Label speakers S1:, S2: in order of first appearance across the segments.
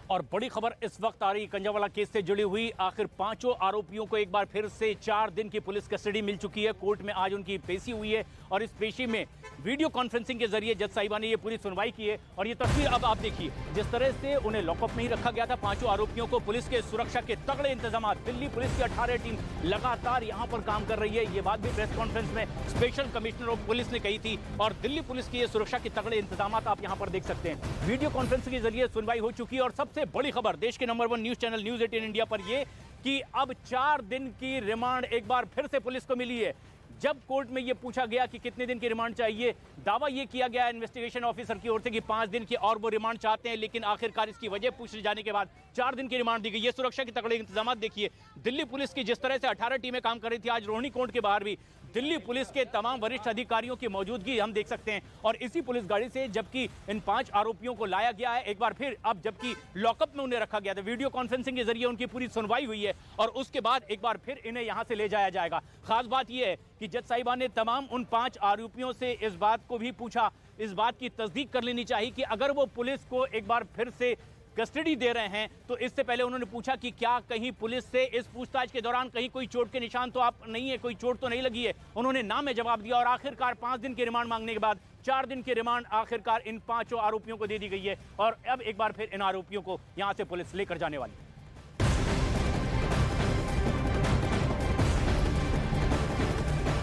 S1: और बड़ी खबर इस वक्त आ रही कंजावाला केस से जुड़ी हुई। आखिर पांचों आरोपियों को एक बार फिर से 4 दिन की पुलिस कस्टडी मिल चुकी है। कोर्ट में आज उनकी पेशी हुई है और इस पेशी में वीडियो कॉन्फ्रेंसिंग के जरिए जज साहिबा ने ये पूरी सुनवाई की है। और ये तस्वीर अब आप देखिए, जिस तरह से उन्हें लॉकअप में ही रखा गया था। पांचों आरोपियों को पुलिस के सुरक्षा के तगड़े इंतजाम, दिल्ली पुलिस की 18 टीम लगातार यहां पर काम कर रही है। ये बात भी प्रेस कॉन्फ्रेंस में स्पेशल कमिश्नर ऑफ पुलिस ने कही थी। और दिल्ली पुलिस की ये सुरक्षा के तगड़े इंतजाम आप यहां पर देख सकते हैं। वीडियो कॉन्फ्रेंसिंग के जरिए सुनवाई हो चुकी है और सबसे बड़ी खबर देश के number 1 news channel news 18 India पर यह कि अब 4 दिन की रिमांड एक बार फिर से पुलिस को मिली है। जब कोर्ट में यह पूछा गया कि कितने दिन की रिमांड चाहिए, दावा यह किया गया इन्वेस्टिगेशन ऑफिसर की ओर से कि 5 दिन की और वो रिमांड चाहते हैं, लेकिन आखिरकार इसकी वजह पूछे जाने के बाद 4 दिन की रिमांड दी गई। ये सुरक्षा के तगड़े इंतजाम देखिए। दिल्ली पुलिस की जिस तरह से 18 टीमें काम कर रही थी, आज रोहिणी कोर्ट के बाहर भी दिल्ली पुलिस के तमाम वरिष्ठ अधिकारियों की मौजूदगी हम देख सकते हैं। और इसी पुलिस गाड़ी से जबकि इन 5 आरोपियों को लाया गया है एक बार फिर, अब जबकि लॉकअप में उन्हें रखा गया था, वीडियो कॉन्फ्रेंसिंग के जरिए उनकी पूरी सुनवाई हुई है और उसके बाद एक बार फिर इन्हें यहां से ले जाया जाएगा। खास बात यह है कि जज साहिबा ने तमाम उन 5 आरोपियों से इस बात को भी पूछा, इस बात की तस्दीक कर लेनी चाहिए कि अगर वो पुलिस को एक बार फिर से कस्टडी दे रहे हैं तो इससे पहले उन्होंने पूछा कि क्या कहीं पुलिस से इस पूछताछ के दौरान कहीं कोई चोट के निशान तो आप नहीं है, कोई चोट तो नहीं लगी है। उन्होंने ना में जवाब दिया और आखिरकार 5 दिन की रिमांड मांगने के बाद 4 दिन की रिमांड आखिरकार इन 5 आरोपियों को दे दी गई है। और अब एक बार फिर इन आरोपियों को यहां से पुलिस लेकर जाने वाली है।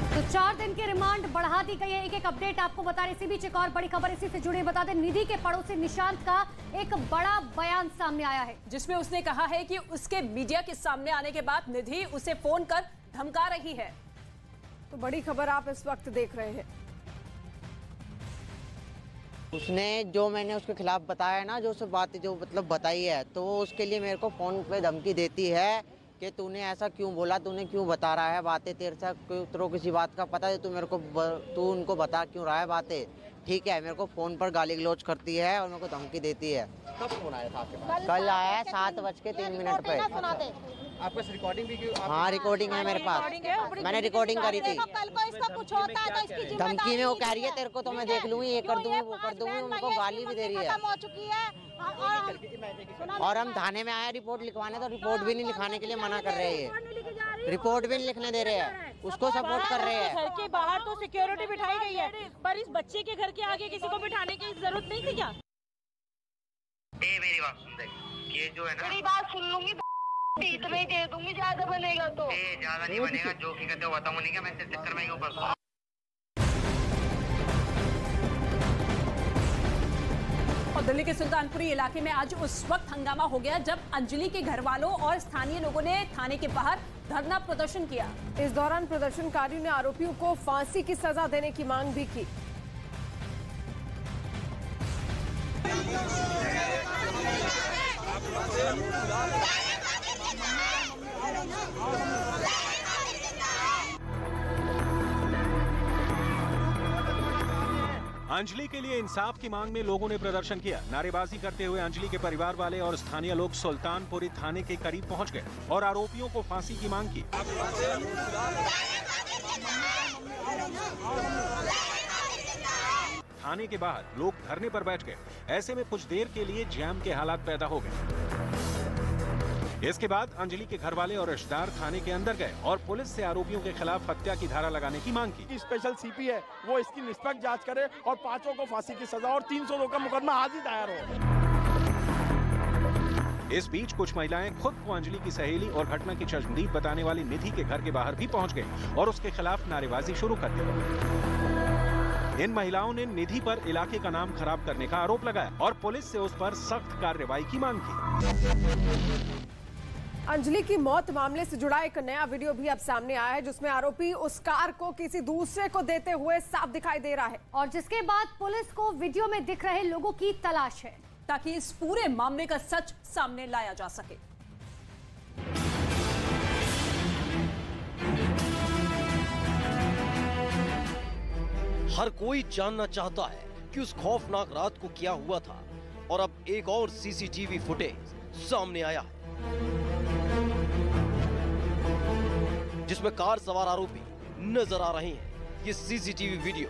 S2: तो 4 दिन की रिमांड बढ़ा दी गई है। एक अपडेट आपको बता रहे, इसी बीच एक और बड़ी खबर इसी से जुड़ी बता दें। निधि के पड़ोसी निशांत का एक बड़ा बयान सामने आया है,
S3: जिसमें उसने कहा है कि उसके मीडिया के सामने आने के बाद निधि उसे फोन कर धमका रही है।
S4: तो बड़ी खबर आप इस वक्त देख रहे हैं।
S5: उसने जो मैंने उसके खिलाफ बताया ना, जो सब बातें जो मतलब बताई है, तो वो उसके लिए मेरे को फोन पे धमकी देती है कि तूने ऐसा क्यों बोला, तूने क्यों बता रहा है बातें, तेरे से तेरे किसी बात का पता है, तू उनको बता क्यों रहा है बातें। ठीक है, मेरे को फोन पर गाली गलौज करती है और मेरे को धमकी देती है।
S6: कब फोन आया था आपके पास?
S5: कल आया 7:03 पे।
S6: आपके पास रिकॉर्डिंग भी?
S5: हाँ, रिकॉर्डिंग है मेरे पास, मैंने रिकॉर्डिंग करी थी।
S7: कल को इसका कुछ होता है तो इसकी जिम्मेदारी
S5: धमकी में वो कह रही है तेरे को तो मैं देख लूंगी, ये कर दूंगी, वो कर दूंगी, उनको गाली भी दे रही है।
S7: हो चुकी है
S5: और हम थाने में आए रिपोर्ट लिखवाने, तो रिपोर्ट भी नहीं लिखाने के लिए मना कर रहे हैं, रिपोर्ट भी नहीं लिखने दे रहे हैं, उसको सपोर्ट कर रहे हैं।
S8: घर के बाहर तो सिक्योरिटी बिठाई गई है, पर इस बच्चे के घर के आगे किसी को बिठाने की जरूरत नहीं थी क्या?
S9: मेरी बात सुन दे, ये जो है ना,
S7: मेरी बात सुन लूंगी, इतना ही दे दूंगी, ज्यादा बनेगा तो।
S9: ज्यादा नहीं बनेगा, जो की कहते हो बताऊंगा नहीं क्या, मैं सिर्फ चक्कर में ऊपर।
S3: और दिल्ली के सुल्तानपुरी इलाके में आज उस वक्त हंगामा हो गया जब अंजलि के घर वालों और स्थानीय लोगों ने थाने के बाहर धरना प्रदर्शन किया।
S4: इस दौरान प्रदर्शनकारियों ने आरोपियों को फांसी की सजा देने की मांग भी की।
S10: अंजलि के लिए इंसाफ की मांग में लोगों ने प्रदर्शन किया। नारेबाजी करते हुए अंजलि के परिवार वाले और स्थानीय लोग सुल्तानपुरी थाने के करीब पहुंच गए और आरोपियों को फांसी की मांग की। थाने के बाहर लोग धरने पर बैठ गए। ऐसे में कुछ देर के लिए जैम के हालात पैदा हो गए। इसके बाद अंजलि के घर वाले और रिश्तेदार थाने के अंदर गए और पुलिस से आरोपियों के खिलाफ हत्या की धारा लगाने की मांग की।
S11: स्पेशल सीपी है, वो इसकी निष्पक्ष जांच करे और 5 को फांसी की सजा और 302 का मुकदमा आज ही दायर हो।
S10: इस बीच कुछ महिलाएं खुद को अंजलि की सहेली और घटना की चश्मदीद बताने वाली निधि के घर के बाहर भी पहुंच गई और उसके खिलाफ नारेबाजी शुरू कर दी। इन महिलाओं ने निधि पर इलाके का नाम खराब करने का आरोप लगाया और पुलिस से उस पर सख्त कार्रवाई की मांग की।
S4: अंजलि की मौत मामले से जुड़ा एक नया वीडियो भी अब सामने आया है, जिसमें आरोपी उस कार को किसी दूसरे को देते हुए साफ दिखाई दे रहा है
S2: और जिसके बाद पुलिस को वीडियो में दिख रहे लोगों की तलाश है
S3: ताकि इस पूरे मामले का सच सामने लाया जा सके।
S12: हर कोई जानना चाहता है कि उस खौफनाक रात को क्या हुआ था और अब एक और सीसीटीवी फुटेज सामने आया है, जिसमें कार सवार आरोपी नजर आ रहे हैं। ये सीसीटीवी वीडियो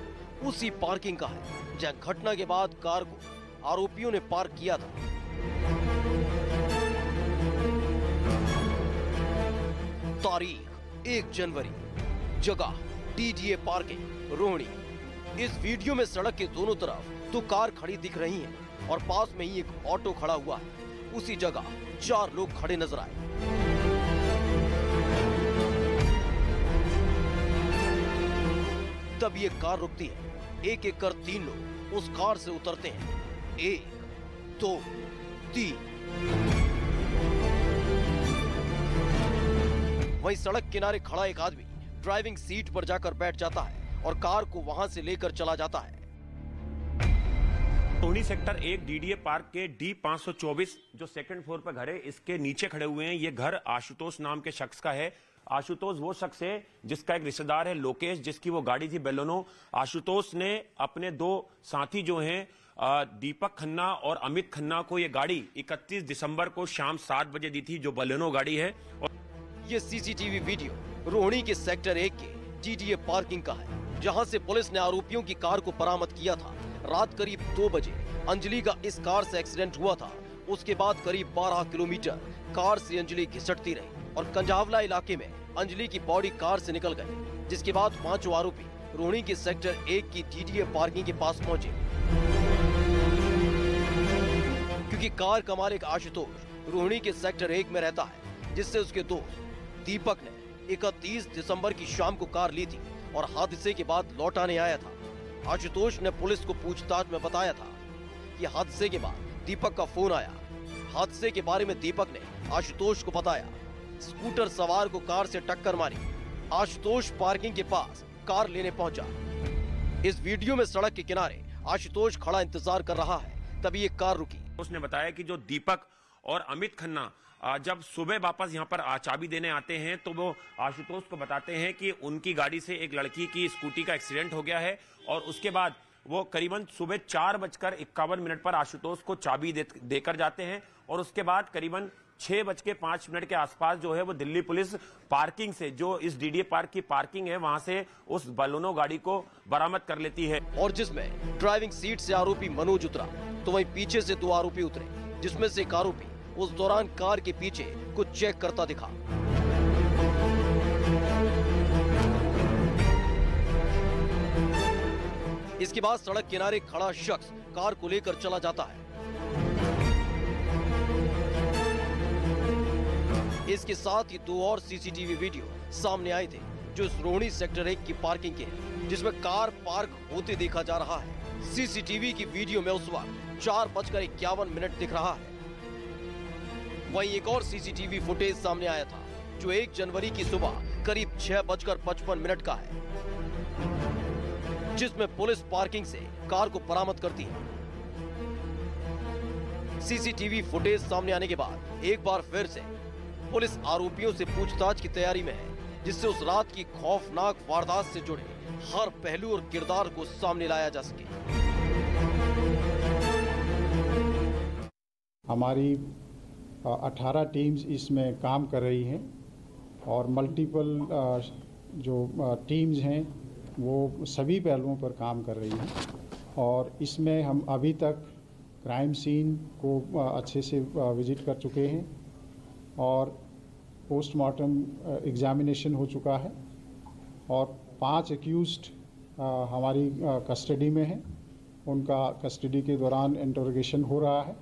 S12: उसी पार्किंग का है जहां घटना के बाद कार को आरोपियों ने पार्क किया था। तारीख 1 जनवरी, जगह DDA पार्किंग रोहिणी। इस वीडियो में सड़क के दोनों तरफ 2 कार खड़ी दिख रही हैं और पास में ही एक ऑटो खड़ा हुआ है। उसी जगह 4 लोग खड़े नजर आए। तब ये कार रुकती है। एक एक कर 3 लोग उस कार से उतरते हैं। 1, 2, 3। वहीं सड़क किनारे खड़ा एक आदमी ड्राइविंग सीट पर जाकर बैठ जाता है और कार को वहां से लेकर चला जाता है।
S13: रोहिणी सेक्टर 1 DDA पार्क के D524 जो सेकंड फ्लोर पर घर है, इसके नीचे खड़े हुए हैं। ये घर आशुतोष नाम के शख्स का है। आशुतोष वो शख्स है जिसका एक रिश्तेदार है लोकेश, जिसकी वो गाड़ी थी बेलोनो। आशुतोष ने अपने 2 साथी जो हैं दीपक खन्ना और अमित खन्ना को ये गाड़ी 31 दिसंबर को शाम 7 बजे दी थी, जो बेलोनो गाड़ी है। और
S12: ये CCTV वीडियो रोहिणी के सेक्टर 1 के DDA पार्किंग का है, जहां से पुलिस ने आरोपियों की कार को बरामद किया था। रात करीब 2 बजे अंजलि का इस कार से एक्सीडेंट हुआ था। उसके बाद करीब 12 किलोमीटर कार से अंजलि घिसटती रही और कंजावला इलाके में अंजलि की बॉडी कार से निकल गई, जिसके बाद 5 आरोपी रोहिणी के सेक्टर 1 की DDA पार्किंग के पास पहुंचे। क्योंकि कार का मालिक आशुतोष रोहिणी के सेक्टर 1 में रहता है, जिससे उसके दोस्त दीपक ने 31 दिसंबर की शाम को कार ली थी और हादसे के बाद लौटाने आया था। आशुतोष ने पुलिस को पूछताछ में बताया था कि हादसे के बाद दीपक का फोन आया। हादसे के बारे में दीपक ने आशुतोष को बताया। स्कूटर सवार को कार से टक्कर मारी। आशुतोष पार्किंग के पास कार लेने पहुंचा। इस वीडियो में सड़क के किनारे आशुतोष खड़ा इंतजार कर रहा है, तभी एक कार रुकी।
S13: उसने बताया कि जो दीपक और अमित खन्ना जब सुबह वापस यहाँ पर चाबी देने आते हैं, तो वो आशुतोष को बताते हैं कि उनकी गाड़ी से एक लड़की की स्कूटी का एक्सीडेंट हो गया है। और उसके बाद वो करीबन सुबह 4:51 पर आशुतोष को चाबी देकर जाते हैं। और उसके बाद करीबन 6:05 के आसपास जो है वो दिल्ली पुलिस पार्किंग से, जो इस DDA पार्क की पार्किंग है, वहां से उस बलोनो गाड़ी को बरामद कर लेती है।
S12: और जिसमें ड्राइविंग सीट से आरोपी मनोज उतरा, तो वहीं पीछे से 2 आरोपी उतरे, जिसमें से एक आरोपी उस दौरान कार के पीछे कुछ चेक करता दिखा। इसके बाद सड़क किनारे खड़ा शख्स कार को लेकर चला जाता है। इसके साथ ही 2 और CCTV वीडियो सामने आए थे, जो इस रोहिणी सेक्टर 1 की पार्किंग के हैं, जिसमें कार पार्क होते देखा जा रहा है। CCTV की वीडियो में उस वक्त 4:51 दिख रहा है। वहीं एक और CCTV फुटेज सामने आया था, जो 1 जनवरी की सुबह करीब 6:55 का है, जिसमें पुलिस पार्किंग से कार को बरामद करती है। CCTV फुटेज सामने आने के बाद एक बार फिर से पुलिस आरोपियों से पूछताछ की तैयारी में है, जिससे उस रात की खौफनाक वारदात से जुड़े हर पहलू और किरदार को सामने लाया जा सके।
S14: हमारी 18 टीम्स इसमें काम कर रही हैं और मल्टीपल जो टीम्स हैं वो सभी पहलुओं पर काम कर रही हैं। और इसमें हम अभी तक क्राइम सीन को अच्छे से विजिट कर चुके हैं और पोस्टमार्टम एग्जामिनेशन हो चुका है और 5 एक्यूज्ड हमारी कस्टडी में हैं। उनका कस्टडी के दौरान इंटरोगेशन हो रहा है।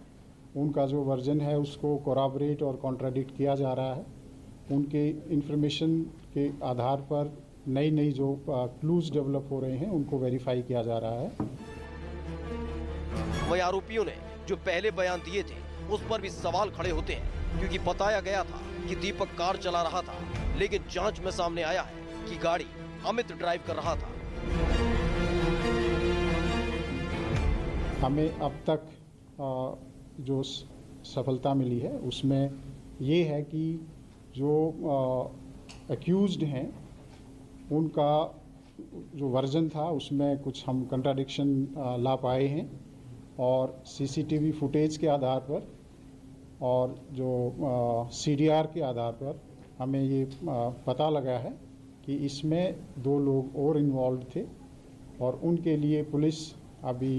S14: उनका जो वर्जन है उसको कोराबरेट और कॉन्ट्राडिक्ट किया जा रहा है। उनके इंफॉर्मेशन के आधार पर नई जो क्लूज डेवलप हो रहे हैं उनको वेरीफाई किया जा रहा है।
S12: वही आरोपियों ने जो पहले बयान दिए थे उस पर भी सवाल खड़े होते हैं, क्योंकि बताया गया था कि दीपक कार चला रहा था, लेकिन जांच में सामने आया है कि गाड़ी अमित ड्राइव कर रहा था।
S14: हमें अब तक जो सफलता मिली है उसमें ये है कि जो एक्यूज्ड हैं उनका जो वर्जन था उसमें कुछ हम कंट्राडिक्शन ला पाए हैं और CCTV फुटेज के आधार पर और जो CDR के आधार पर हमें ये पता लगा है कि इसमें 2 लोग और इन्वॉल्व थे और उनके लिए पुलिस अभी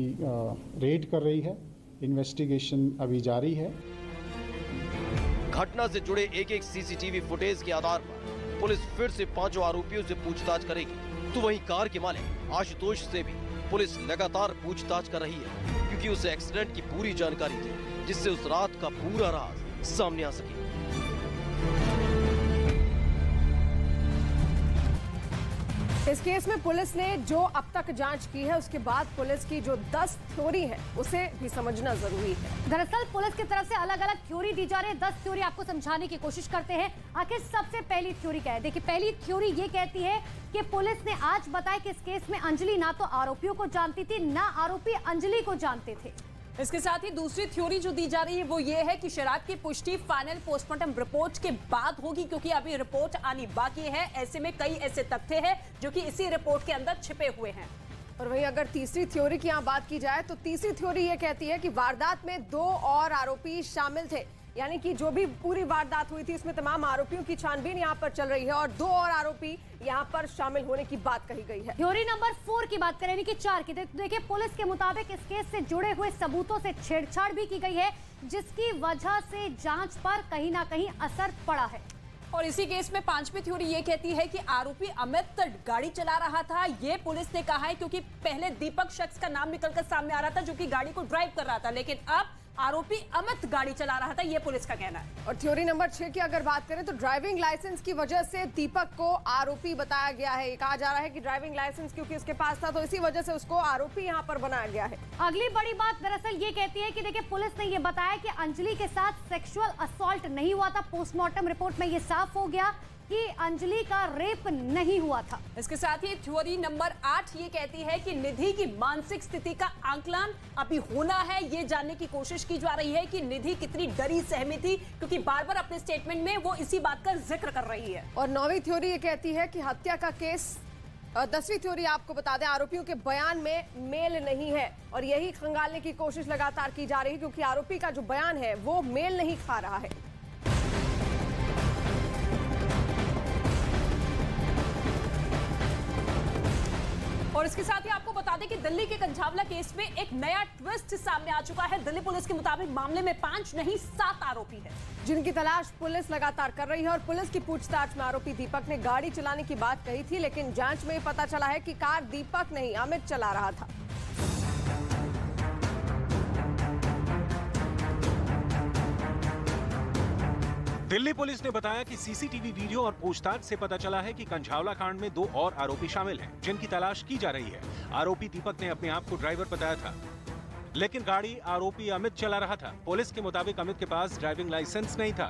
S14: रेड कर रही है। इन्वेस्टिगेशन अभी जारी है।
S12: घटना से जुड़े एक CCTV फुटेज के आधार पर पुलिस फिर से 5 आरोपियों से पूछताछ करेगी। तो वहीं कार के मालिक आशुतोष से भी पुलिस लगातार पूछताछ कर रही है, क्योंकि उसे एक्सीडेंट की पूरी जानकारी थी, जिससे उस रात का पूरा राज सामने आ सके।
S4: इस केस में पुलिस ने जो अब तक जांच की है, उसके बाद पुलिस की जो 10 थ्योरी है उसे भी समझना जरूरी है।
S2: दरअसल पुलिस की तरफ से अलग अलग थ्योरी दी जा रही है। 10 थ्योरी आपको समझाने की कोशिश करते हैं। आखिर सबसे पहली थ्योरी क्या है? देखिए, पहली थ्योरी ये कहती है कि पुलिस ने आज बताया कि इस केस में अंजलि ना तो आरोपियों को जानती थी, ना आरोपी अंजलि को जानते थे।
S3: इसके साथ ही दूसरी थ्योरी जो दी जा रही है वो ये है कि शराब की पुष्टि फाइनल पोस्टमार्टम रिपोर्ट के बाद होगी, क्योंकि अभी रिपोर्ट आनी बाकी है। ऐसे में कई ऐसे तथ्य हैं जो कि इसी रिपोर्ट के अंदर छिपे हुए हैं।
S4: और वहीं अगर तीसरी थ्योरी की यहाँ बात की जाए तो तीसरी थ्योरी ये कहती है कि वारदात में 2 और आरोपी शामिल थे, यानी कि जो भी पूरी वारदात हुई थी उसमें तमाम आरोपियों की छानबीन यहाँ पर चल रही है और 2 और आरोपी यहाँ पर शामिल होने की बात कही गई है।
S2: थ्योरी नंबर 4 की बात करें, यानी कि 4 की, देखिए पुलिस के मुताबिक इस केस से जुड़े हुए सबूतों से छेड़छाड़ भी की गई है, जिसकी वजह से जांच पर कहीं ना कहीं असर पड़ा है।
S3: और इसी केस में 5वीं थ्योरी ये कहती है कि आरोपी अमित गाड़ी चला रहा था। ये पुलिस ने कहा है, क्योंकि पहले दीपक शख्स का नाम निकलकर सामने आ रहा था जो कि गाड़ी को ड्राइव कर रहा था, लेकिन अब आरोपी अमित गाड़ी चला रहा था, ये पुलिस का कहना है।
S4: और थ्योरी नंबर 6 की अगर बात करें तो ड्राइविंग लाइसेंस की वजह से दीपक को आरोपी बताया गया है। ये कहा जा रहा है कि ड्राइविंग लाइसेंस क्योंकि उसके पास था तो इसी वजह से उसको आरोपी यहाँ पर बनाया गया है।
S2: अगली बड़ी बात दरअसल ये कहती है कि देखिए पुलिस ने ये बताया कि अंजलि के साथ सेक्सुअल असॉल्ट नहीं हुआ था। पोस्टमार्टम रिपोर्ट में ये साफ हो गया कि अंजलि का रेप नहीं हुआ था।
S3: इसके साथ ही थ्योरी नंबर 8 ये कहती है कि निधि की मानसिक स्थिति का आकलन अभी होना है। ये जानने की कोशिश की जा रही है कि निधि कितनी डरी सहमी थी, क्योंकि बार-बार अपने स्टेटमेंट में वो इसी बात का जिक्र कर रही है।
S4: और 9वीं थ्योरी ये कहती है कि हत्या का केस 10वीं थ्योरी आपको बता दें, आरोपियों के बयान में मेल नहीं है और यही खंगालने की कोशिश लगातार की जा रही है, क्योंकि आरोपी का जो बयान है वो मेल नहीं खा रहा है।
S3: और इसके साथ ही आपको बता दें कि दिल्ली के कंझावला केस में एक नया ट्विस्ट सामने आ चुका है। दिल्ली पुलिस के मुताबिक मामले में 5 नहीं 7 आरोपी हैं,
S4: जिनकी तलाश पुलिस लगातार कर रही है। और पुलिस की पूछताछ में आरोपी दीपक ने गाड़ी चलाने की बात कही थी, लेकिन जांच में पता चला है कि कार दीपक नहीं अमित चला रहा था।
S10: दिल्ली पुलिस ने बताया कि सीसीटीवी वीडियो और पूछताछ से पता चला है कि कंझावला कांड में 2 और आरोपी शामिल हैं, जिनकी तलाश की जा रही है। आरोपी दीपक ने अपने आप को ड्राइवर बताया था, लेकिन गाड़ी आरोपी अमित चला रहा था। पुलिस के मुताबिक अमित के पास ड्राइविंग लाइसेंस नहीं था।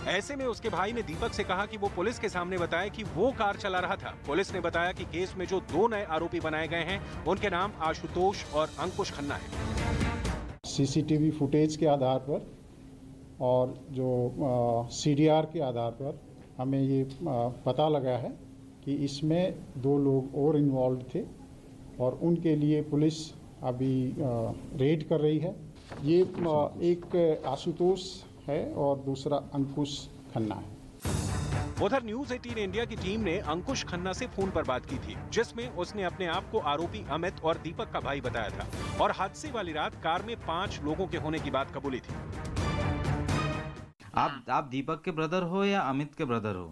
S10: ऐसे में उसके भाई ने दीपक से कहा कि वो पुलिस के सामने बताए कि वो कार चला रहा था। पुलिस ने बताया कि केस में जो 2 नए आरोपी बनाए गए हैं, उनके नाम आशुतोष और अंकुश खन्ना है।
S14: सीसीटीवी फुटेज के आधार पर और जो सीडीआर के आधार पर हमें ये पता लगा है कि इसमें 2 लोग और इन्वॉल्व थे और उनके लिए पुलिस अभी रेड कर रही है। ये एक आशुतोष है और दूसरा अंकुश खन्ना है।
S10: उधर न्यूज 18 इंडिया की टीम ने अंकुश खन्ना से फोन पर बात की थी, जिसमें उसने अपने आप को आरोपी अमित और दीपक का भाई बताया था और हादसे वाली रात कार में 5 लोगों के होने की बात कबूली थी।
S15: आप दीपक के ब्रदर हो या अमित के ब्रदर हो?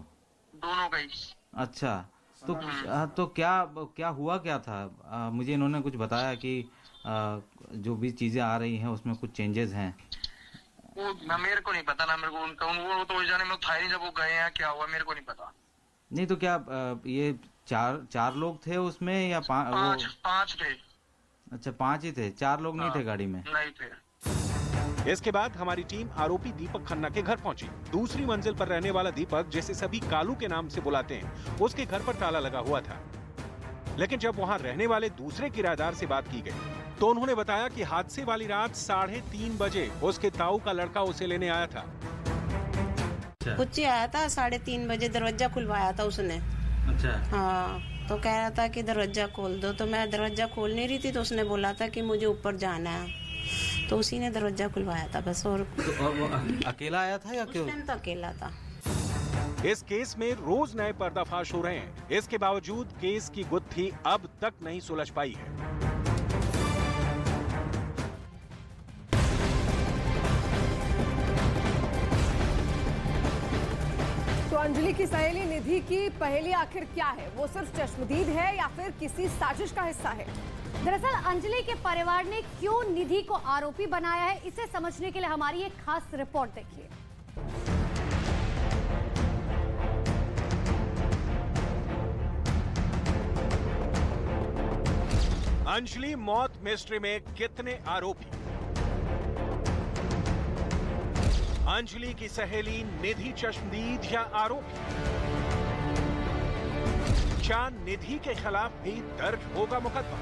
S9: दोनों का ही।
S15: अच्छा, तो क्या हुआ क्या था? मुझे इन्होंने कुछ बताया कि जो भी चीजें आ रही हैं उसमें कुछ चेंजेस हैं।
S9: वो ना मेरे को नहीं पता, ना मेरे को उनका वो तो जाने में था ही जब वो गए हैं, क्या हुआ मेरे को नहीं पता।
S15: नहीं तो क्या ये चार लोग थे उसमें या
S9: 5 थे?
S15: अच्छा 5 ही थे, 4 लोग नहीं थे गाड़ी में?
S9: नहीं थे।
S10: इसके बाद हमारी टीम आरोपी दीपक खन्ना के घर पहुंची। दूसरी मंजिल पर रहने वाला दीपक, जिसे सभी कालू के नाम से बुलाते हैं, उसके घर पर ताला लगा हुआ था। लेकिन जब वहां रहने वाले दूसरे किराएदार से बात की गई तो उन्होंने बताया कि हादसे वाली रात 3:30 बजे उसके ताऊ का लड़का उसे लेने आया था।
S16: कुछ आया था 3:30 बजे, दरवाजा खुलवाया था उसने।
S15: अच्छा।
S16: हाँ, तो कह रहा था कि दरवाजा खोल दो, तो मैं दरवाजा खोल नहीं रही थी, तो उसने बोला था कि मुझे ऊपर जाना है, तो उसी ने दरवाजा खुलवाया था बस। और
S15: वो अकेला आया था या क्यों?
S16: तो अकेला था।
S10: इस केस में रोज नए पर्दाफाश हो रहे हैं। इसके बावजूद केस की गुत्थी अब तक नहीं सुलझ पाई है।
S4: तो अंजलि की सहेली निधि की पहेली आखिर क्या है? वो सिर्फ चश्मदीद है या फिर किसी साजिश का हिस्सा है?
S2: दरअसल अंजलि के परिवार ने क्यों निधि को आरोपी बनाया है, इसे समझने के लिए हमारी एक खास रिपोर्ट देखिए।
S10: अंजलि मौत मिस्ट्री में कितने आरोपी? अंजलि की सहेली निधि चश्मदीद या आरोपी? क्या निधि के खिलाफ भी दर्ज होगा मुकदमा?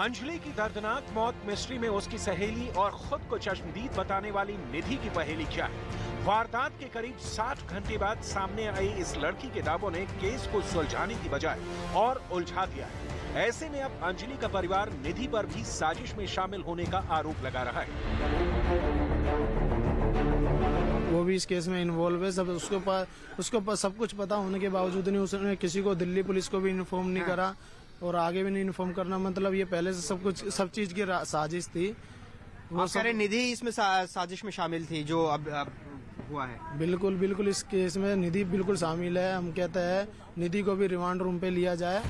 S10: अंजलि की दर्दनाक मौत मिस्ट्री में उसकी सहेली और खुद को चश्मदीद बताने वाली निधि की पहेली क्या है? वारदात के करीब 60 घंटे बाद सामने आई इस लड़की के दावों ने केस को सुलझाने की बजाय और उलझा दिया है। ऐसे में अब अंजलि का परिवार निधि पर भी साजिश में शामिल होने का आरोप लगा रहा है।
S17: वो भी इस केस में इन्वॉल्व है। सब उसको सब कुछ पता होने के बावजूद नहीं उसने किसी को, दिल्ली पुलिस को भी इन्फॉर्म नहीं करा और आगे भी नहीं इन्फॉर्म करना। मतलब ये पहले से सब चीज की साजिश थी।
S6: वो सारे निधि इसमें साजिश में शामिल थी जो अब हुआ है।
S17: बिल्कुल बिल्कुल, इस केस में निधि बिल्कुल शामिल है। हम कहते हैं निधि को भी रिमांड रूम पे लिया जाए।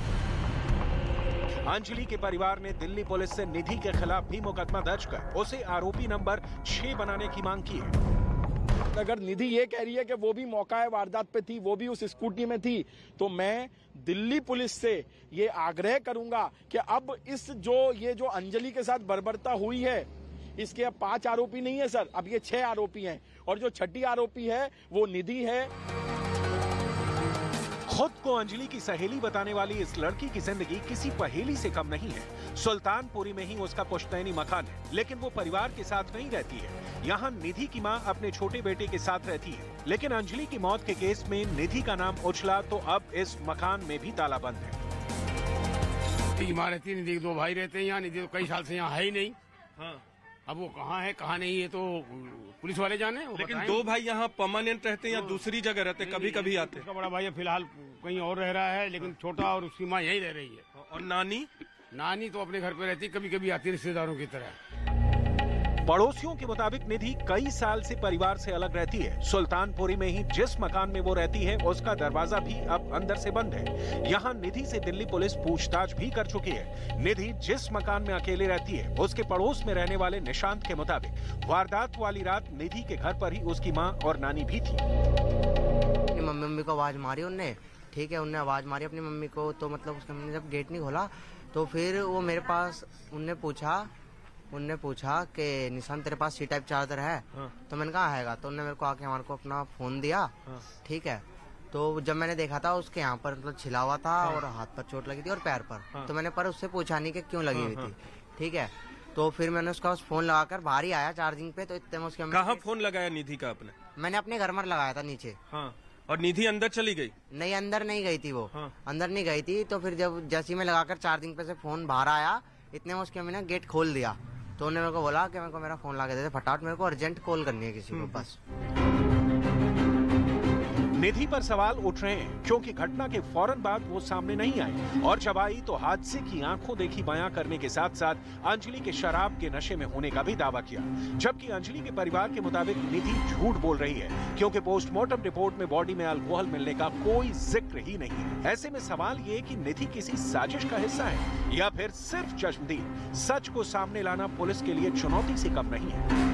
S10: अंजलि के परिवार ने दिल्ली पुलिस से निधि के खिलाफ भी मुकदमा दर्ज कर उसे आरोपी नंबर 6 बनाने की मांग की है।
S11: अगर निधि ये कह रही है कि वो भी मौका वारदात पे थी, वो भी उस स्कूटी में थी, तो मैं दिल्ली पुलिस से ये आग्रह करूंगा कि अब ये जो अंजलि के साथ बर्बरता हुई है, इसके अब 5 आरोपी नहीं है सर, अब ये 6 आरोपी हैं और जो 6ठी आरोपी है वो निधि है।
S10: खुद को अंजलि की सहेली बताने वाली इस लड़की की जिंदगी किसी पहेली से कम नहीं है। सुल्तानपुरी में ही उसका पुश्तैनी मकान है, लेकिन वो परिवार के साथ नहीं रहती है। यहाँ निधि की माँ अपने छोटे बेटे के साथ रहती है, लेकिन अंजलि की मौत के केस में निधि का नाम उछला तो अब इस मकान में भी ताला बंद है।
S18: निधि की माँ रहती है, निधि के 2 भाई रहते हैं यहाँ। निधि तो कई साल से यहाँ है ही नहीं। हाँ। अब वो कहाँ है कहाँ नहीं है तो पुलिस वाले जाने।
S19: लेकिन 2 भाई यहाँ परमानेंट रहते हैं या दूसरी जगह रहते, कभी कभी आते?
S18: उसका बड़ा भाई फिलहाल कहीं और रह रहा है, लेकिन छोटा और उसकी माँ यहीं रह रही है।
S19: और नानी
S18: तो अपने घर पे रहती, कभी कभी आती रिश्तेदारों की तरह।
S10: पड़ोसियों के मुताबिक निधि कई साल से परिवार से अलग रहती है। सुल्तानपुरी में ही जिस मकान में वो रहती है उसका दरवाजा भी अब अंदर से बंद है। यहाँ निधि से दिल्ली पुलिस पूछताछ भी कर चुकी है। निधि जिस मकान में अकेले रहती है उसके पड़ोस में रहने वाले निशांत के मुताबिक वारदात वाली रात निधि के घर पर ही उसकी माँ और नानी भी थी।
S5: मम्मी को आवाज मारी उनने, ठीक है, उनने आवाज मारी अपनी मम्मी को, तो मतलब उसके मम्मी ने जब गेट नहीं खोला तो फिर वो मेरे पास उनने पूछा कि निशान तेरे पास C-टाइप चार्जर है? तो मैंने कहा हैगा। तो उन्होंने मेरे को आके हमारे को अपना फोन दिया, ठीक है। तो जब मैंने देखा था उसके यहाँ पर मतलब छिला हुआ था और हाथ पर चोट लगी थी और पैर पर। तो मैंने पर उससे पूछा नहीं कि क्यों लगी हुई थी, ठीक है। तो फिर मैंने उसका फोन लगाकर बाहर ही आया चार्जिंग पे। तो इतने में उसके
S19: कहाँ फोन लगाया निधि का आपने?
S5: मैंने अपने घर में लगाया था नीचे।
S19: और निधि अंदर चली गई?
S5: नहीं, अंदर नहीं गई थी वो। अंदर नहीं गई थी। तो फिर जब जैसे मैं लगाकर चार्जिंग पे से फोन बाहर आया, इतने में उसके मम्मी ने गेट खोल दिया। तो उन्होंने मेरे को बोला कि मेरे को मेरा फोन लगा दे, फटाफट मेरे को अर्जेंट कॉल करनी है किसी को बस।
S10: निधि पर सवाल उठ रहे हैं क्योंकि घटना के फौरन बाद वो सामने नहीं आई और जब आई तो हादसे की आंखों देखी बयां करने के साथ साथ अंजलि के शराब के नशे में होने का भी दावा किया, जबकि अंजलि के परिवार के मुताबिक निधि झूठ बोल रही है क्योंकि पोस्टमार्टम रिपोर्ट में बॉडी में अल्कोहल मिलने का कोई जिक्र ही नहीं है। ऐसे में सवाल ये कि निधि किसी साजिश का हिस्सा है या फिर सिर्फ चश्मदीद। सच को सामने लाना पुलिस के लिए चुनौती से कम नहीं है।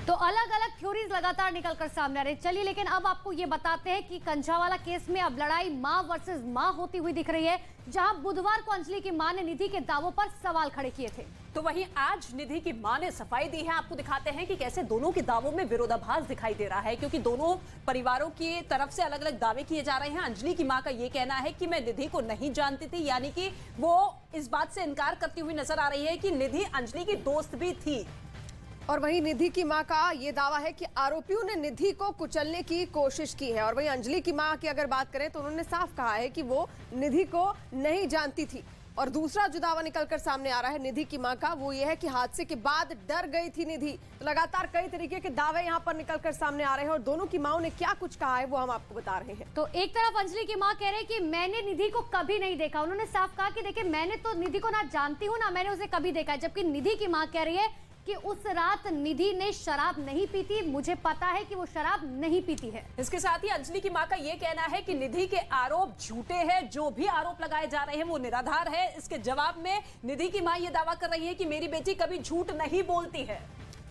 S2: तो अलग अलग थ्योरीज लगातार निकलकर सामने आ रही। चलिए लेकिन अब आपको ये बताते हैं कि कंझावाला केस में अब लड़ाई मां वर्सेस मां होती हुई दिख रही है, जहां बुधवार को अंजलि की मां ने निधि के दावों पर सवाल खड़े किए थे।
S3: तो वहीं आज निधि की मां ने सफाई दी है। आपको दिखाते हैं कि कैसे दोनों के दावों में विरोधाभास दिखाई दे रहा है, क्योंकि दोनों परिवारों की तरफ से अलग अलग दावे किए जा रहे हैं। अंजलि की मां का ये कहना है कि मैं निधि को नहीं जानती थी, यानी कि वो इस बात से इनकार करती हुई नजर आ रही है कि निधि अंजलि की दोस्त भी थी।
S4: और वहीं निधि की मां का ये दावा है कि आरोपियों ने निधि को कुचलने की कोशिश की है। और वहीं अंजलि की मां की अगर बात करें तो उन्होंने साफ कहा है कि वो निधि को नहीं जानती थी। और दूसरा जो दावा निकलकर सामने आ रहा है निधि की मां का, वो ये है कि हादसे के बाद डर गई थी निधि। तो लगातार कई तरीके के दावे यहाँ पर निकलकर सामने आ रहे हैं और दोनों की माओं ने क्या कुछ कहा है वो हम आपको बता रहे हैं।
S2: तो एक तरफ अंजलि की मां कह रहे हैं कि मैंने निधि को कभी नहीं देखा। उन्होंने साफ कहा कि देखिए मैंने तो निधि को ना जानती हूँ ना मैंने उसे कभी देखा है। जबकि निधि की मां कह रही है कि उस रात निधि ने शराब नहीं पी थी, मुझे पता है कि वो शराब नहीं पीती है।
S3: इसके साथ ही अंजलि की मां का ये कहना है कि निधि के आरोप झूठे हैं, जो भी आरोप लगाए जा रहे हैं वो निराधार है। इसके जवाब में निधि की मां ये दावा कर रही है कि मेरी बेटी कभी झूठ नहीं बोलती है।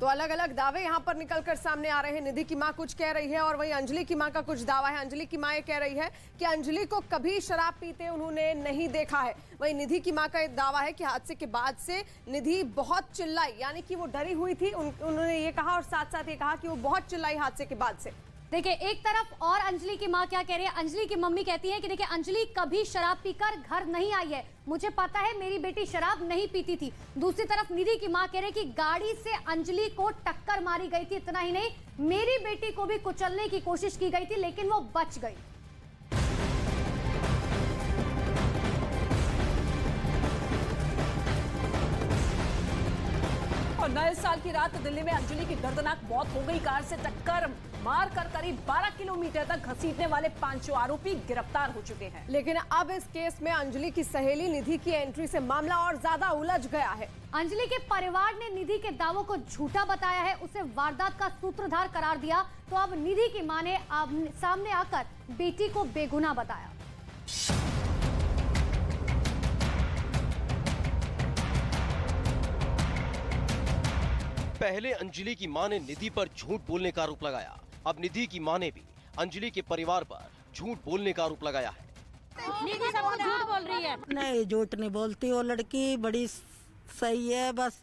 S4: तो अलग अलग दावे यहाँ पर निकलकर सामने आ रहे हैं। निधि की मां कुछ कह रही है और वही अंजलि की मां का कुछ दावा है। अंजलि की मां ये कह रही है कि अंजलि को कभी शराब पीते उन्होंने नहीं देखा है। वही निधि की मां का एक दावा है कि हादसे के बाद से निधि बहुत चिल्लाई, यानी कि वो डरी हुई थी। उन्होंने ये कहा और साथ साथ ये कहा कि वो बहुत चिल्लाई हादसे के बाद से।
S2: देखिए एक तरफ और अंजलि की मां क्या कह रही है। अंजलि की मम्मी कहती है कि देखिए अंजलि कभी शराब पीकर घर नहीं आई है, मुझे पता है मेरी बेटी शराब नहीं पीती थी। दूसरी तरफ निधि की मां कह रही है कि गाड़ी से अंजलि को टक्कर मारी गई थी, इतना ही नहीं मेरी बेटी को भी कुचलने की कोशिश की गई थी लेकिन वो बच गई।
S3: और नए साल की रात दिल्ली में अंजलि की दर्दनाक मौत हो गई। कार से टक्कर मारकर करीब 12 किलोमीटर तक घसीटने वाले 5 आरोपी गिरफ्तार हो चुके हैं।
S4: लेकिन अब इस केस में अंजलि की सहेली निधि की एंट्री से मामला और ज्यादा उलझ गया है।
S2: अंजलि के परिवार ने निधि के दावों को झूठा बताया है, उसे वारदात का सूत्रधार करार दिया। तो अब निधि की मां ने सामने आकर बेटी को बेगुनाह बताया।
S12: पहले अंजलि की मां ने निधि पर झूठ बोलने का आरोप लगाया, अब निधि की मां ने भी अंजलि के परिवार पर झूठ बोलने का आरोप लगाया है।
S8: निधि सब झूठ बोल रही है।
S20: नहीं, झूठ नहीं बोलती, वो लड़की बड़ी सही है। बस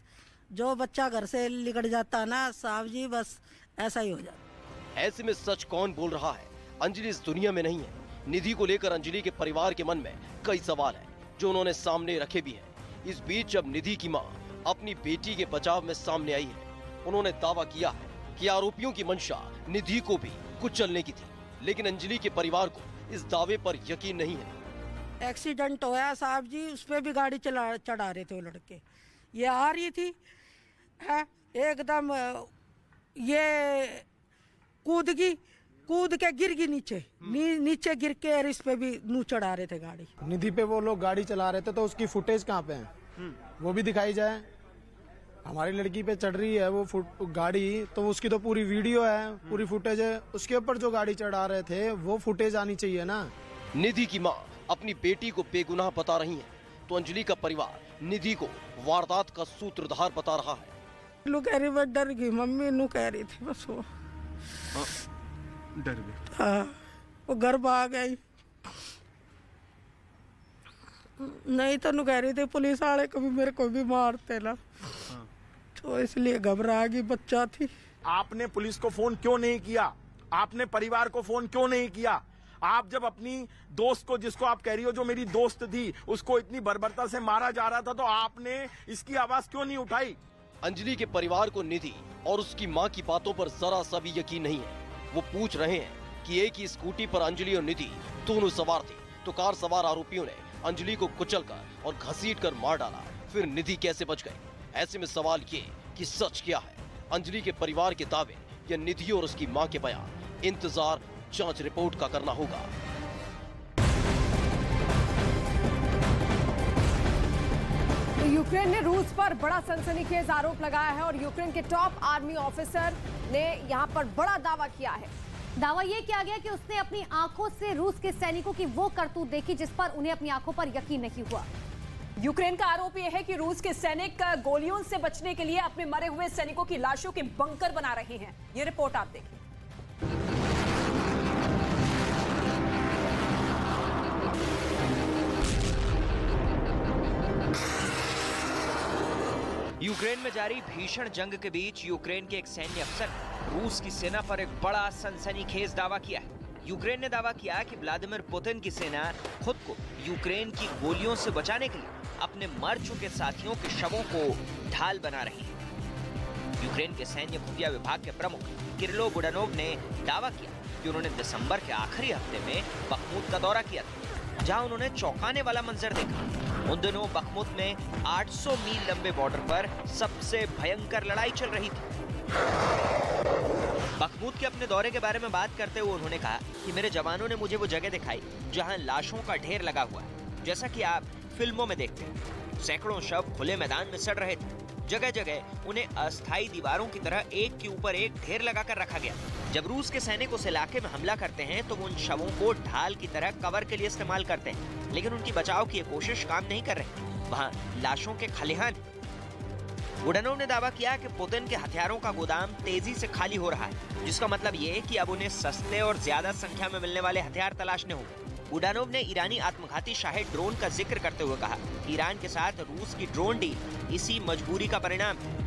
S20: जो बच्चा घर से निकल जाता ना साहब जी, बस ऐसा ही हो जाता।
S12: ऐसे में सच कौन बोल रहा है? अंजलि इस दुनिया में नहीं है। निधि को लेकर अंजलि के परिवार के मन में कई सवाल हैं, जो उन्होंने सामने रखे भी हैं। इस बीच जब निधि की मां अपनी बेटी के बचाव में सामने आई है, उन्होंने दावा किया है कि आरोपियों की मंशा निधि को भी कुचलने की थी। लेकिन अंजलि के परिवार को इस दावे पर यकीन नहीं है।
S20: एक्सीडेंट होया साहब जी, उस पे भी गाड़ी चढ़ा रहे थे वो लड़के। ये आ रही थी एकदम ये कूद के गिर गई नीचे। नीचे गिर के इस पे भी नू चढ़ा रहे थे गाड़ी।
S17: निधि पे वो लोग गाड़ी चला रहे थे तो उसकी फुटेज कहाँ पे है? वो भी दिखाई जाए। हमारी लड़की पे चढ़ रही है वो गाड़ी, तो उसकी तो पूरी वीडियो है, पूरी फुटेज है। उसके ऊपर जो गाड़ी चढ़ा रहे थे वो फुटेज आनी चाहिए ना।
S12: निधि की मां अपनी बेटी को बेगुनाह बता रही है, तो अंजलि का परिवार निधि को वारदात का सूत्रधार बता रहा है।
S20: लू कह रही बस डर गई, मम्मी नू कह रही थी बस वो
S19: डर गई।
S20: हाँ, वो घर भाग गई। नहीं तो नू कह रही थी पुलिस वाले कभी मेरे को भी मारते ना, तो इसलिए घबरा गई, बच्चा थी।
S11: आपने पुलिस को फोन क्यों नहीं किया? आपने परिवार को फोन क्यों नहीं किया? आप जब अपनी दोस्त को, जिसको आप कह रही हो जो मेरी दोस्त थी, उसको इतनी बर्बरता से मारा जा रहा था, तो आपने इसकी आवाज क्यों नहीं उठाई?
S12: अंजलि के परिवार को निधि और उसकी मां की बातों पर जरा सा भी यकीन नहीं है। वो पूछ रहे हैं कि एक ही स्कूटी पर अंजलि और निधि दोनों सवार थे, तो कार सवार आरोपियों ने अंजलि को कुचलकर और घसीटकर मार डाला, फिर निधि कैसे बच गए? ऐसे में सवाल ये कि सच क्या है, अंजलि के परिवार के दावे या निधि और उसकी मां के बयान? इंतजार जांच रिपोर्ट का करना होगा।
S4: तो यूक्रेन ने रूस पर बड़ा सनसनीखेज आरोप लगाया है और यूक्रेन के टॉप आर्मी ऑफिसर ने यहां पर बड़ा दावा किया है।
S2: दावा यह किया गया कि उसने अपनी आंखों से रूस के सैनिकों की वो करतूत देखी जिस पर उन्हें अपनी आंखों पर यकीन नहीं हुआ।
S3: यूक्रेन का आरोप यह है कि रूस के सैनिक गोलियों से बचने के लिए अपने मरे हुए सैनिकों की लाशों के बंकर बना रहे हैं। ये रिपोर्ट आप देखिए।
S21: यूक्रेन में जारी भीषण जंग के बीच यूक्रेन के एक सैन्य अफसर ने रूस की सेना पर एक बड़ा सनसनीखेज दावा किया है। यूक्रेन ने दावा किया कि व्लादिमीर पुतिन की सेना खुद को यूक्रेन की गोलियों से बचाने के लिए अपने मर चुके साथियों के शवों को ढाल बना रही है। यूक्रेन के सैन्य खुफिया विभाग के प्रमुख किरिलो बुडानोव ने दावा किया कि उन्होंने दिसंबर के आखिरी हफ्ते में बखमूत का दौरा किया था। जहां उन्होंने चौंकाने वाला मंजर देखा। उन दिनों बखमुत में 800 मील लंबे बॉर्डर पर सबसे भयंकर लड़ाई चल रही थी। बखमुत के अपने दौरे के बारे में बात करते हुए उन्होंने कहा कि मेरे जवानों ने मुझे वो जगह दिखाई जहां लाशों का ढेर लगा हुआ है, जैसा कि आप फिल्मों में देखते हैं। सैकड़ों शव खुले मैदान में सड़ रहे थे। जगह जगह उन्हें अस्थायी दीवारों की तरह एक के ऊपर एक ढेर लगाकर रखा गया। जब रूस के सैनिक उस इलाके में हमला करते हैं तो वो उन शवों को ढाल की तरह कवर के लिए इस्तेमाल करते हैं, लेकिन उनकी बचाव की कोशिश काम नहीं कर रही। वहाँ लाशों के खलिहान। बुडानोव ने दावा किया कि पुतिन के हथियारों का गोदाम तेजी से खाली हो रहा है, जिसका मतलब ये है कि अब उन्हें सस्ते और ज्यादा संख्या में मिलने वाले हथियार तलाशने होंगे। बुडानोव ने ईरानी आत्मघाती शाहिद ड्रोन का जिक्र करते हुए कहा कि ईरान के साथ रूस की ड्रोन डील इसी मजबूरी का परिणाम है।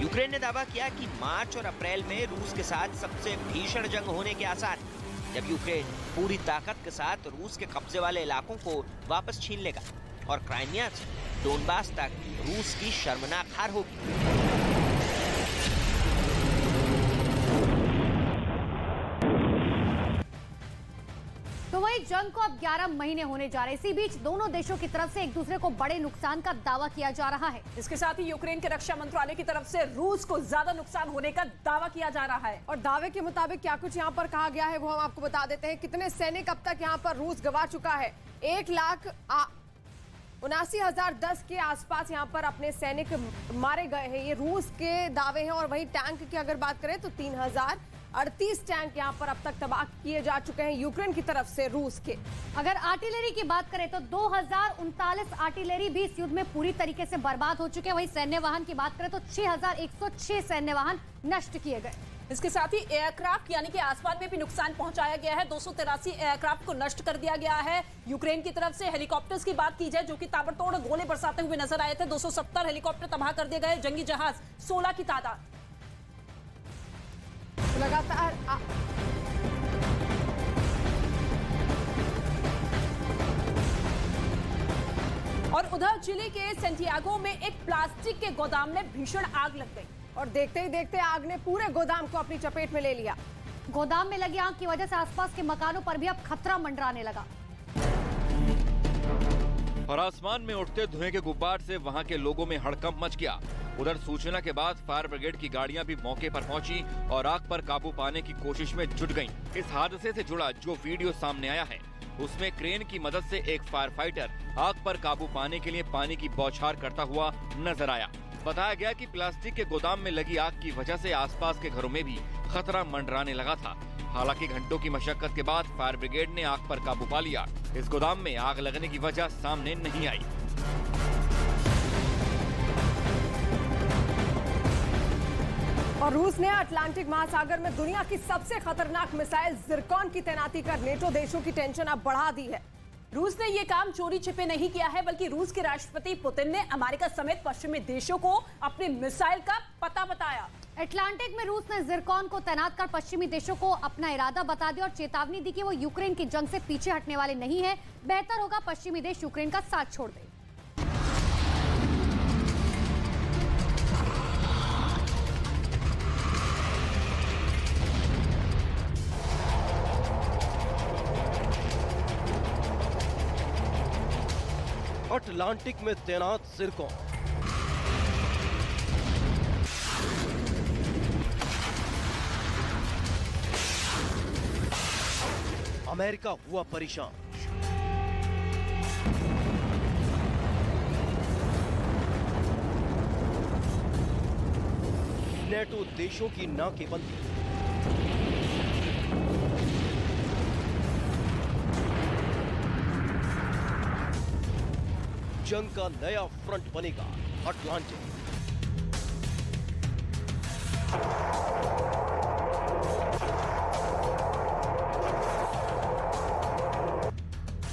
S21: यूक्रेन ने दावा किया कि मार्च और अप्रैल में रूस के साथ सबसे भीषण जंग होने के आसार हैं, जब यूक्रेन पूरी ताकत के साथ रूस के कब्जे वाले इलाकों को वापस छीन लेगा और क्राइमिया से डोनबास तक रूस की शर्मनाक हार होगी।
S2: तो वही जंग को अब 11 महीने होने जा रहे हैं। इसी बीच दोनों देशों की तरफ से एक दूसरे को बड़े नुकसान का दावा किया जा रहा है।
S3: इसके साथ ही यूक्रेन के रक्षा मंत्रालय की तरफ से रूस को ज्यादा नुकसान होने का दावा किया जा रहा है।
S4: और दावे के मुताबिक क्या कुछ यहाँ पर कहा गया है वो हम आपको बता देते हैं। कितने सैनिक अब तक यहाँ पर रूस गंवा चुका है। 1,79,010 के आसपास यहाँ पर अपने सैनिक मारे गए हैं, ये रूस के दावे हैं। और वही टैंक की अगर बात करें तो 3,038 टैंक यहाँ पर अब तक तबाह किए जा चुके हैं यूक्रेन की तरफ से रूस के।
S2: अगर आर्टिलरी की बात करें तो 2039 आर्टिलरी भी इस युद्ध में पूरी तरीके से बर्बाद हो चुके हैं। वही सैन्य वाहन की बात करें तो 6,106 सैन्य वाहन नष्ट किए गए।
S3: इसके साथ ही एयरक्राफ्ट यानी कि आसमान में भी नुकसान पहुंचाया गया है। 283 एयरक्राफ्ट को नष्ट कर दिया गया है। यूक्रेन की तरफ से हेलीकॉप्टर्स की बात की जाए जो कि ताबड़तोड़ गोले बरसाते हुए नजर आए थे। 270 हेलीकॉप्टर तबाह कर दिए गए। जंगी जहाज 16 की तादाद।
S4: लगातार
S3: और उधर चिली के सेंटियागो में एक प्लास्टिक के गोदाम में भीषण आग लग गई
S4: और देखते ही देखते आग ने पूरे गोदाम को अपनी चपेट में ले लिया।
S2: गोदाम में लगी आग की वजह से आसपास के मकानों पर भी अब खतरा मंडराने लगा
S1: और आसमान में उठते धुएं के गुब्बार से वहां के लोगों में हड़कंप मच गया। उधर सूचना के बाद फायर ब्रिगेड की गाड़ियां भी मौके पर पहुंची और आग पर काबू पाने की कोशिश में जुट गईं। इस हादसे से जुड़ा जो वीडियो सामने आया है उसमें क्रेन की मदद से एक फायर फाइटर आग पर काबू पाने के लिए पानी की बौछार करता हुआ नजर आया। बताया गया कि प्लास्टिक के गोदाम में लगी आग की वजह से आसपास के घरों में भी खतरा मंडराने लगा था। हालांकि घंटों की मशक्कत के बाद फायर ब्रिगेड ने आग पर काबू पा लिया। इस गोदाम में आग लगने की वजह सामने नहीं आई।
S4: और रूस ने अटलांटिक महासागर में दुनिया की सबसे खतरनाक मिसाइल जिरकॉन की तैनाती कर नेटो देशों की टेंशन अब बढ़ा दी है।
S3: रूस ने ये काम चोरी छिपे नहीं किया है, बल्कि रूस के राष्ट्रपति पुतिन ने अमेरिका समेत पश्चिमी देशों को अपनी मिसाइल का पता बताया।
S2: अटलांटिक में रूस ने जिरकॉन को तैनात कर पश्चिमी देशों को अपना इरादा बता दिया और चेतावनी दी कि वो यूक्रेन की जंग से पीछे हटने वाले नहीं है। बेहतर होगा पश्चिमी देश यूक्रेन का साथ छोड़ दें।
S12: अटलांटिक में तैनात जिरकॉन। अमेरिका हुआ परेशान। नेटो देशों की नाकेबंदी। जंग का नया फ्रंट बनेगा अटलांटिक।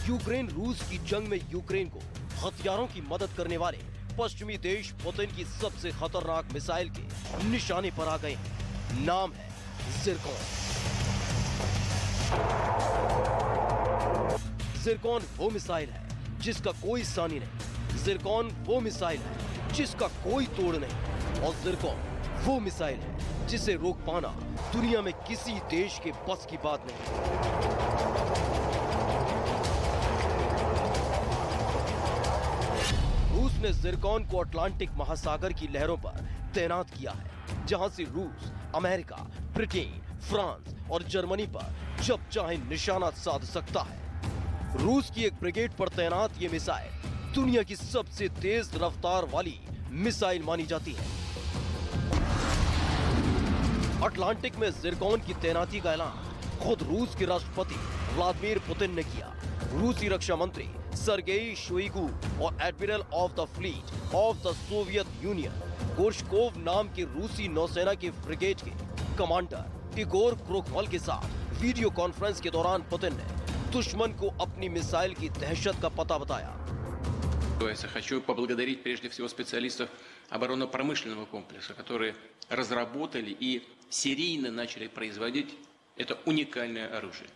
S12: यूक्रेन रूस की जंग में यूक्रेन को हथियारों की मदद करने वाले पश्चिमी देश पुतिन की सबसे खतरनाक मिसाइल के निशाने पर आ गए हैं। नाम है जिरकॉन। जिरकॉन वो मिसाइल है जिसका कोई सानी नहीं। जिरकॉन वो मिसाइल है जिसका कोई तोड़ नहीं। और जिरकॉन वो मिसाइल है जिसे रोक पाना दुनिया में किसी देश के बस की बात नहीं। रूस ने जिरकॉन को अटलांटिक महासागर की लहरों पर तैनात किया है, जहां से रूस अमेरिका, ब्रिटेन, फ्रांस और जर्मनी पर जब चाहे निशाना साध सकता है। रूस की एक ब्रिगेड पर तैनात ये मिसाइल दुनिया की सबसे तेज रफ्तार वाली मिसाइल मानी जाती है। अटलांटिक में जिरकॉन की तैनाती का ऐलान खुद रूस के राष्ट्रपति व्लादिमीर पुतिन ने किया। रूसी रक्षा मंत्री सर्गेई शोइगु और admiral of the fleet of the Soviet union Gorshkov नाम के रूसी नौसेना के फ्रिगेट के कमांडर इगोर क्रोखमल के साथ वीडियो कॉन्फ्रेंस के दौरान पुतिन ने दुश्मन को अपनी मिसाइल की दहशत का पता बताया।
S7: Я хочу поблагодарить прежде всего специалистов оборонно-промышленного комплекса, которые разработали и серийно начали производить это уникальное оружие.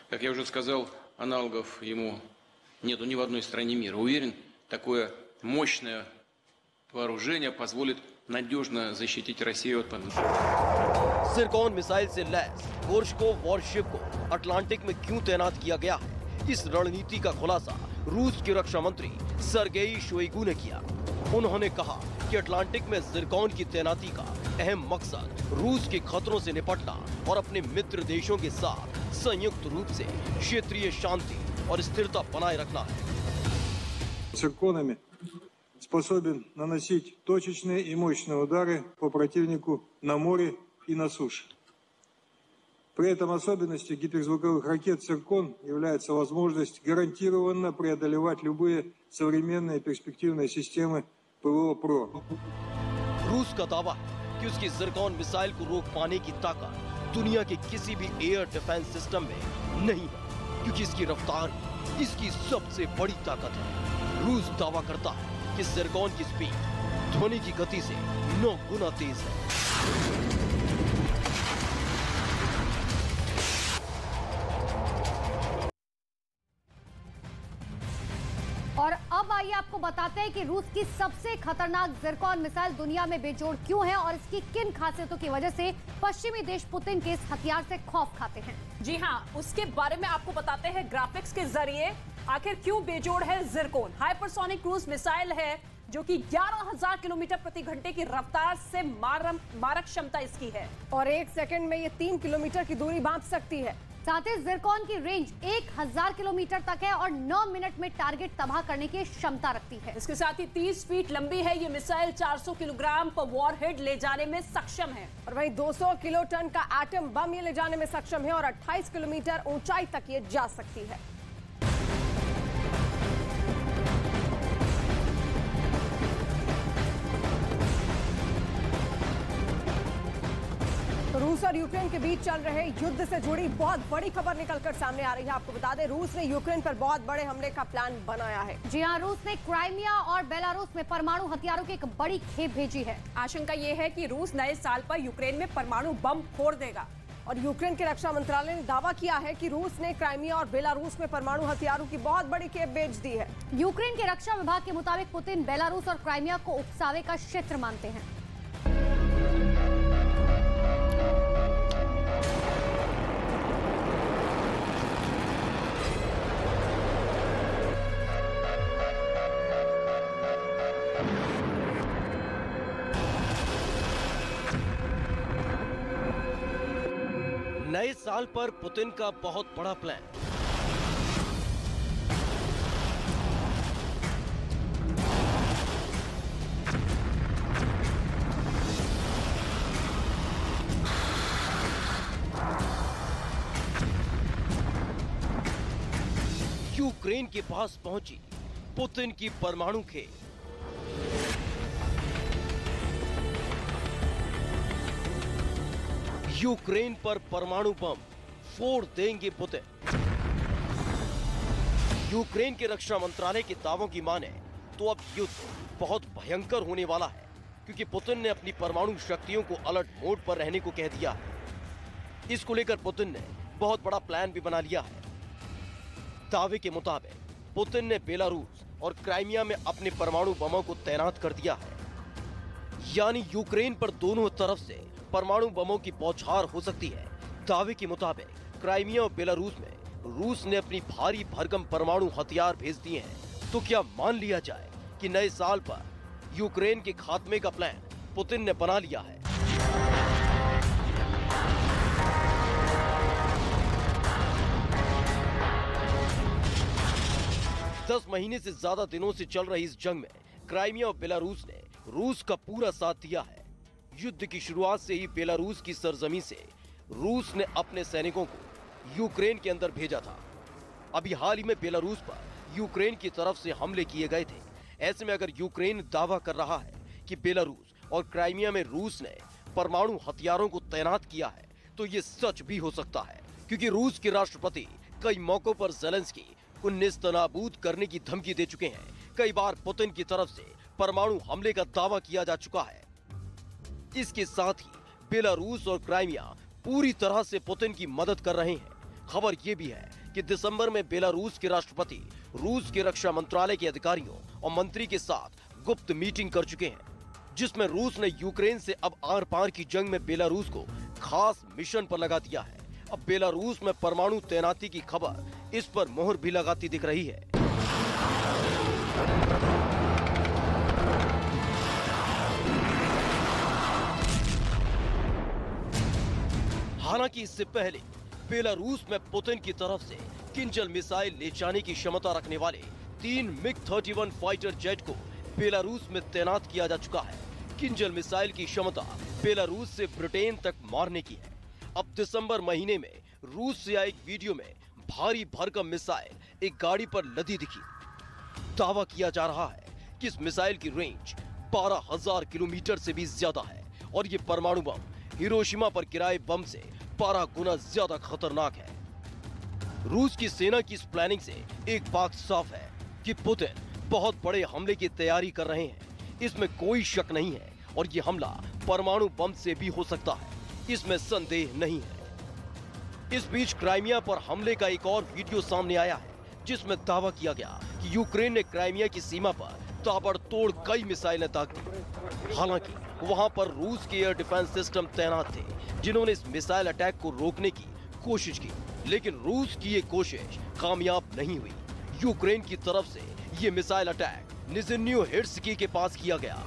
S7: Как я уже сказал, аналогов ему нету ни в одной стране мира. Уверен, такое мощное вооружение позволит надежно защитить Россию от подвоха.
S12: जिरकॉन मिसाइल से लैस गोर्शकोव वॉरशिप को अटलांटिक में क्यों तैनात किया गया है, इस रणनीति का खुलासा रूस के रक्षा मंत्री सर्गेई शोइगु ने किया। उन्होंने कहा कि अटलांटिक में जिरकॉन की तैनाती का अहम मकसद रूस के खतरों से निपटना और अपने मित्र देशों के साथ संयुक्त रूप से क्षेत्रीय शांति और स्थिरता बनाए रखना है।
S22: Цирконами способен наносить точечные и мощные удары по противнику на море и на суше. При этом особенностью гиперзвуковых ракет «Циркон» является возможность гарантированно преодолевать любые современные перспективные системы ПВО-ПРО.
S12: रूस का दावा है कि उसकी जिरकॉन मिसाइल को रोक पाने की ताकत दुनिया के किसी भी एयर डिफेंस सिस्टम में नहीं है, क्योंकि इसकी रफ्तार इसकी सबसे बड़ी ताकत है। रूस दावा करता है कि जिरकॉन की स्पीड ध्वनि की गति से 9 गुना तेज है।
S2: और अब आइए आपको बताते हैं कि रूस की सबसे खतरनाक जिरकॉन मिसाइल दुनिया में बेजोड़ क्यों है और इसकी किन खासियतों की वजह से पश्चिमी देश पुतिन के इस हथियार से खौफ खाते हैं।
S3: जी हाँ, उसके बारे में आपको बताते हैं ग्राफिक्स के जरिए आखिर क्यों बेजोड़ है जिरकॉन। हाइपरसोनिक क्रूज मिसाइल है जो कि 11,000 किलोमीटर प्रति घंटे की रफ्तार से मारक क्षमता इसकी है
S4: और 1 सेकंड में ये 3 किलोमीटर की दूरी माप सकती है।
S2: साथ ही जिरकॉन की रेंज 1000 किलोमीटर तक है और 9 मिनट में टारगेट तबाह करने की क्षमता रखती है।
S3: इसके साथ ही 30 फीट लंबी है ये मिसाइल, 400 किलोग्राम पर वॉरहेड ले जाने में सक्षम है
S4: और वहीं 200 किलो टन का एटम बम ये ले जाने में सक्षम है और 28 किलोमीटर ऊंचाई तक ये जा सकती है। रूस और यूक्रेन के बीच चल रहे युद्ध से जुड़ी बहुत बड़ी खबर निकलकर सामने आ रही है। आपको बता दें, रूस ने यूक्रेन पर बहुत बड़े हमले का प्लान बनाया है।
S2: जी हां, रूस ने क्राइमिया और बेलारूस में परमाणु हथियारों की एक बड़ी खेप भेजी है।
S3: आशंका ये है कि रूस नए साल पर यूक्रेन में परमाणु बम फोड़ देगा
S4: और यूक्रेन के रक्षा मंत्रालय ने दावा किया है कि रूस ने क्राइमिया और बेलारूस में परमाणु हथियारों की बहुत बड़ी खेप भेज दी है।
S2: यूक्रेन के रक्षा विभाग के मुताबिक पुतिन बेलारूस और क्राइमिया को उकसावे का क्षेत्र मानते हैं।
S12: नए साल पर पुतिन का बहुत बड़ा प्लान। यूक्रेन के पास पहुंची पुतिन की परमाणु खेप। यूक्रेन पर परमाणु बम फोड़ देंगे पुतिन। यूक्रेन के रक्षा मंत्रालय के दावों की माने तो अब युद्ध बहुत भयंकर होने वाला है, क्योंकि पुतिन ने अपनी परमाणु शक्तियों को अलर्ट मोड पर रहने को कह दिया है। इसको लेकर पुतिन ने बहुत बड़ा प्लान भी बना लिया है। दावे के मुताबिक पुतिन ने बेलारूस और क्राइमिया में अपने परमाणु बमों को तैनात कर दिया है। यानी यूक्रेन पर दोनों तरफ से परमाणु बमों की बौछार हो सकती है। दावे के मुताबिक क्राइमिया और बेलारूस में रूस ने अपनी भारी भरकम परमाणु हथियार भेज दिए हैं। तो क्या मान लिया जाए कि नए साल पर यूक्रेन के खात्मे का प्लान पुतिन ने बना लिया है? दस महीने से ज्यादा दिनों से चल रही इस जंग में क्राइमिया और बेलारूस ने रूस का पूरा साथ दिया है। युद्ध की शुरुआत से ही बेलारूस की सरजमी से रूस ने अपने सैनिकों को यूक्रेन के अंदर भेजा था। अभी हाल ही में बेलारूस पर यूक्रेन की तरफ से हमले किए गए थे। ऐसे में अगर यूक्रेन दावा कर रहा है कि बेलारूस और क्राइमिया में रूस ने परमाणु हथियारों को तैनात किया है, तो ये सच भी हो सकता है, क्योंकि रूस के राष्ट्रपति कई मौकों पर ज़ेलेंस्की को नेस्तनाबूद करने की धमकी दे चुके हैं। कई बार पुतिन की तरफ से परमाणु हमले का दावा किया जा चुका है। इसके साथ ही बेलारूस और क्राइमिया पूरी तरह से पुतिन की मदद कर रहे हैं। खबर यह भी है कि दिसंबर में बेलारूस के राष्ट्रपति रूस के रक्षा मंत्रालय के अधिकारियों और मंत्री के साथ गुप्त मीटिंग कर चुके हैं, जिसमें रूस ने यूक्रेन से अब आर पार की जंग में बेलारूस को खास मिशन पर लगा दिया है। अब बेलारूस में परमाणु तैनाती की खबर इस पर मोहर भी लगाती दिख रही है। हालांकि इससे पहले बेलारूस में पुतिन की तरफ से किंजल मिसाइल ले जाने की क्षमता रखने वाले 3 MiG-31 फाइटर जेट को बेलारूस में तैनात किया जा चुका है। किंजल मिसाइल की क्षमता बेलारूस से ब्रिटेन तक मारने की है। अब दिसंबर महीने में रूस से आए एक वीडियो में भारी भरकम मिसाइल एक गाड़ी पर लदी दिखी। दावा किया जा रहा है कि इस मिसाइल की रेंज 12,000 किलोमीटर से भी ज्यादा है और ये परमाणु बम हिरोशिमा पर गिराए बम से 12 गुना ज्यादा खतरनाक है। रूस की सेना की इस प्लानिंग से एक बात साफ है कि पुतिन बहुत बड़े हमले की तैयारी कर रहे हैं। इसमें कोई शक नहीं है और ये हमला परमाणु बम से भी हो सकता है, इसमें संदेह नहीं है। इस बीच क्राइमिया पर हमले का एक और वीडियो सामने आया है, जिसमें दावा किया गया कि यूक्रेन ने क्राइमिया की सीमा पर ताबड़तोड़ कई मिसाइलें दाग दी। हालांकि वहां पर रूस के एयर डिफेंस सिस्टम तैनात थे, जिन्होंने इस मिसाइल अटैक को रोकने की कोशिश की, लेकिन रूस की ये कोशिश कामयाब नहीं हुई। यूक्रेन की तरफ से ये मिसाइल अटैक निज़िन्यू हिर्स्की के पास किया गया।